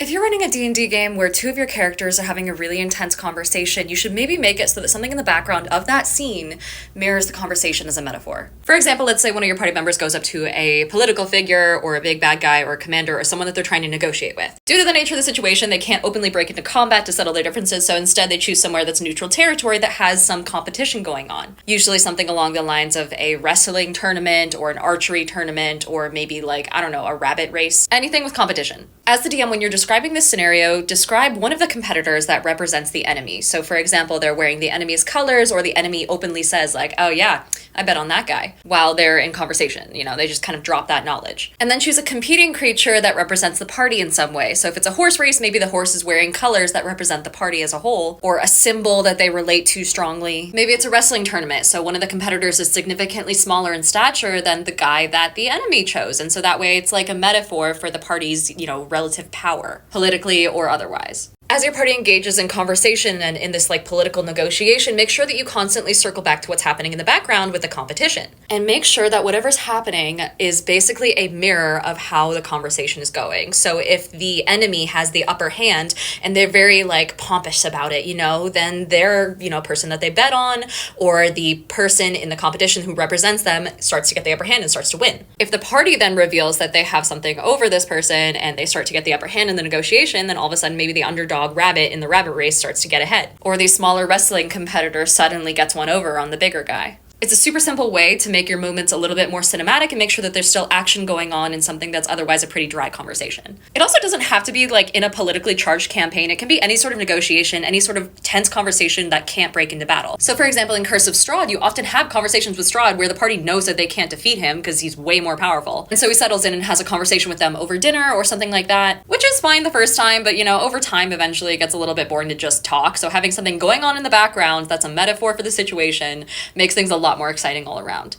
If you're running a D&D game where two of your characters are having a really intense conversation, you should maybe make it so that something in the background of that scene mirrors the conversation as a metaphor. For example, let's say one of your party members goes up to a political figure or a big bad guy or a commander or someone that they're trying to negotiate with. Due to the nature of the situation, they can't openly break into combat to settle their differences, so instead they choose somewhere that's neutral territory that has some competition going on. Usually something along the lines of a wrestling tournament or an archery tournament or maybe like, I don't know, a rabbit race. Anything with competition. As the DM, when you're describing this scenario, describe one of the competitors that represents the enemy. So for example, they're wearing the enemy's colors, or the enemy openly says like, oh yeah, I bet on that guy, while they're in conversation. You know, they just kind of drop that knowledge. And then choose a competing creature that represents the party in some way. So if it's a horse race, maybe the horse is wearing colors that represent the party as a whole, or a symbol that they relate to strongly. Maybe it's a wrestling tournament, so one of the competitors is significantly smaller in stature than the guy that the enemy chose. And so that way it's like a metaphor for the party's, relative power, politically or otherwise. As your party engages in conversation and in this like political negotiation, make sure that you constantly circle back to what's happening in the background with the competition. And make sure that whatever's happening is basically a mirror of how the conversation is going. So if the enemy has the upper hand and they're very like pompous about it, then their, person that they bet on or the person in the competition who represents them starts to get the upper hand and starts to win. If the party then reveals that they have something over this person and they start to get the upper hand in the negotiation, then all of a sudden maybe the underdog rabbit in the rabbit race starts to get ahead. Or the smaller wrestling competitor suddenly gets one over on the bigger guy. It's a super simple way to make your movements a little bit more cinematic and make sure that there's still action going on in something that's otherwise a pretty dry conversation. It also doesn't have to be like in a politically charged campaign. It can be any sort of negotiation, any sort of tense conversation that can't break into battle. So for example, in Curse of Strahd, you often have conversations with Strahd where the party knows that they can't defeat him because he's way more powerful. And so he settles in and has a conversation with them over dinner or something like that, which is fine the first time, but over time, eventually it gets a little bit boring to just talk. So having something going on in the background that's a metaphor for the situation makes things a lot more exciting all around.